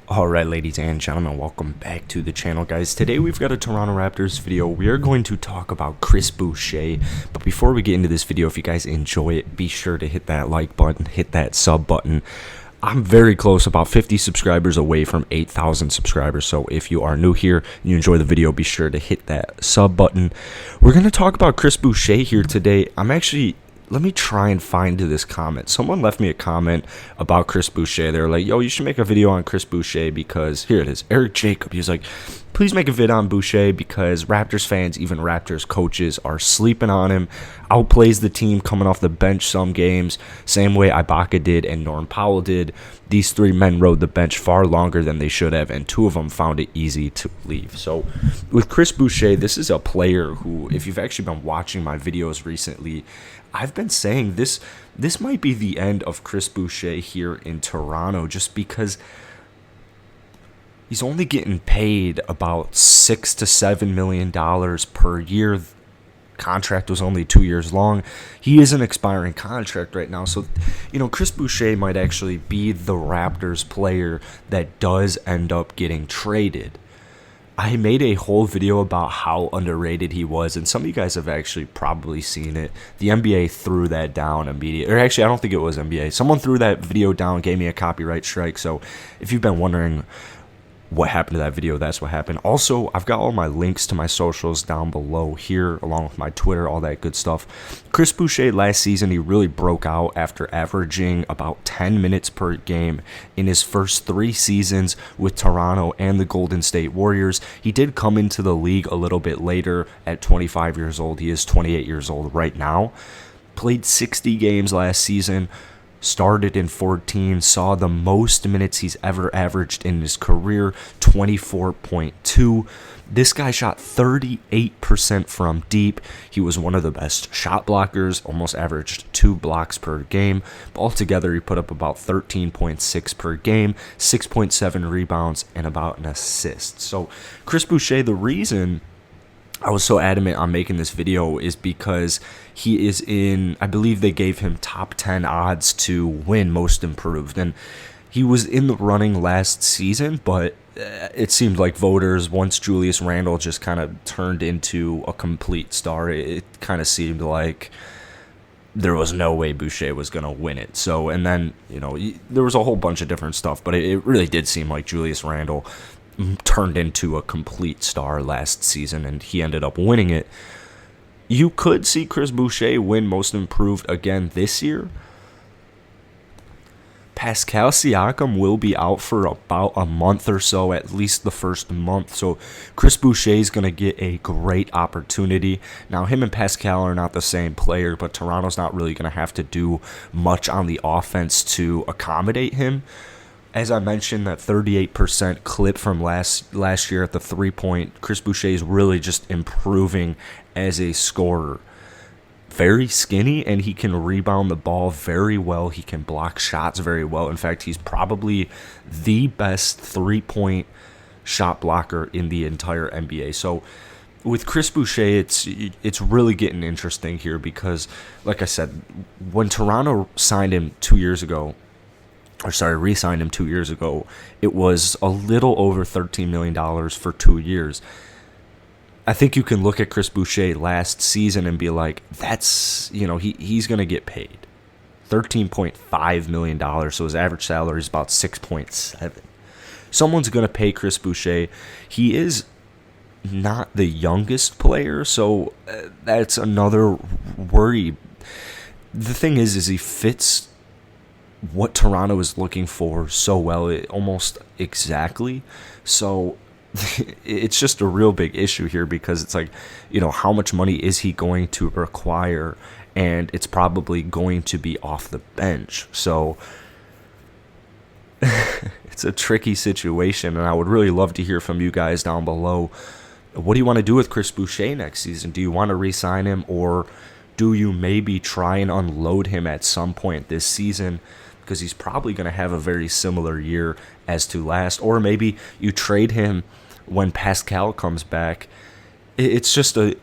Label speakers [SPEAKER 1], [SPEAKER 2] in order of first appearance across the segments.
[SPEAKER 1] Alright, ladies and gentlemen, welcome back to the channel, guys. Today we've got a Toronto Raptors video. We are going to talk about Chris Boucher, but before we get into this video, if you guys enjoy it, be sure to hit that like button, hit that sub button. I'm very close, about 50 subscribers away from 8,000 subscribers, so if you are new here and you enjoy the video, be sure to hit that sub button. We're going to talk about Chris Boucher here today. Let me try and find this comment. Someone left me a comment about Chris Boucher. They were like, yo, you should make a video on Chris Boucher because, here it is, Eric Jacob. He was like, please make a vid on Boucher because Raptors fans, even Raptors coaches, are sleeping on him. Outplays the team coming off the bench some games, same way Ibaka did and Norm Powell did. These three men rode the bench far longer than they should have, and two of them found it easy to leave. So with Chris Boucher, this is a player who, if you've actually been watching my videos recently, I've been saying this might be the end of Chris Boucher here in Toronto, just because he's only getting paid about $6 to $7 million per year. Contract was only 2 years long. He is an expiring contract right now, so Chris Boucher might actually be the Raptors player that does end up getting traded. I made a whole video about how underrated he was, and some of you guys have actually probably seen it. The NBA threw that down immediately. Or actually, I don't think it was NBA. Someone threw that video down, gave me a copyright strike. So if you've been wondering what happened to that video, that's what happened. Also, I've got all my links to my socials down below here, along with my Twitter, all that good stuff. Chris Boucher, last season, he really broke out after averaging about 10 minutes per game in his first 3 seasons with Toronto and the Golden State Warriors. He did come into the league a little bit later at 25 years old. He is 28 years old right now. Played 60 games last season. Started in 14, saw the most minutes he's ever averaged in his career, 24.2. This guy shot 38% from deep. He was one of the best shot blockers, almost averaged 2 blocks per game. Altogether, he put up about 13.6 per game, 6.7 rebounds, and about an assist. So, Chris Boucher, the reason I was so adamant on making this video is because he is in, I believe they gave him top 10 odds to win most improved, and he was in the running last season, but it seemed like voters, once Julius Randle just kind of turned into a complete star, it kind of seemed like there was no way Boucher was going to win it. So, and then, there was a whole bunch of different stuff, but it really did seem like Julius Randle turned into a complete star last season, and he ended up winning it. You could see Chris Boucher win most improved again this year. Pascal Siakam will be out for about a month or so, at least the first month, so Chris Boucher is going to get a great opportunity. Now, him and Pascal are not the same player, but Toronto's not really going to have to do much on the offense to accommodate him. As I mentioned, that 38% clip from last year at the 3-point, Chris Boucher is really just improving as a scorer. Very skinny, and he can rebound the ball very well. He can block shots very well. In fact, he's probably the best 3-point shot blocker in the entire NBA. So with Chris Boucher, it's really getting interesting here because, like I said, when Toronto signed him 2 years ago, re-signed him 2 years ago, it was a little over $13 million for 2 years. I think you can look at Chris Boucher last season and be like, that's, he's going to get paid $13.5 million, so his average salary is about 6.7. Someone's going to pay Chris Boucher. He is not the youngest player, so that's another worry. The thing is he fits what Toronto is looking for so well, almost exactly. So it's just a real big issue here because it's like, how much money is he going to require? And it's probably going to be off the bench. So it's a tricky situation, and I would really love to hear from you guys down below. What do you want to do with Chris Boucher next season? Do you want to re-sign him, or do you maybe try and unload him at some point this season? Because he's probably going to have a very similar year as to last. Or maybe you trade him when Pascal comes back. It's going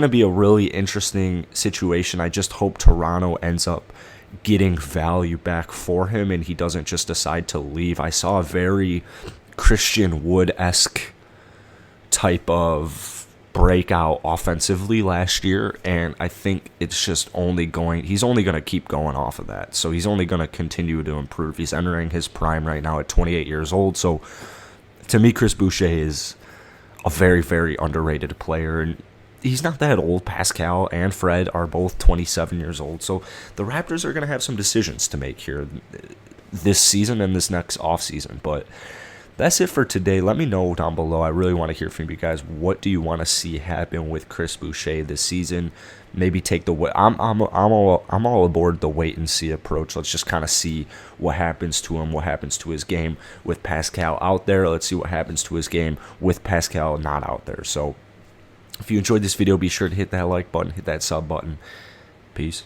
[SPEAKER 1] to be a really interesting situation. I just hope Toronto ends up getting value back for him and he doesn't just decide to leave. I saw a very Christian Wood-esque type of breakout offensively last year, and I think it's just he's only going to keep going off of that. So he's only going to continue to improve. He's entering his prime right now at 28 years old. So to me, Chris Boucher is a very, very underrated player, and he's not that old. Pascal and Fred are both 27 years old. So the Raptors are going to have some decisions to make here this season and this next offseason. But that's it for today. Let me know down below. I really want to hear from you guys. What do you want to see happen with Chris Boucher this season? Maybe take the I'm all aboard the wait and see approach. Let's just kind of see what happens to him, what happens to his game with Pascal out there. Let's see what happens to his game with Pascal not out there. So if you enjoyed this video, be sure to hit that like button, hit that sub button. Peace.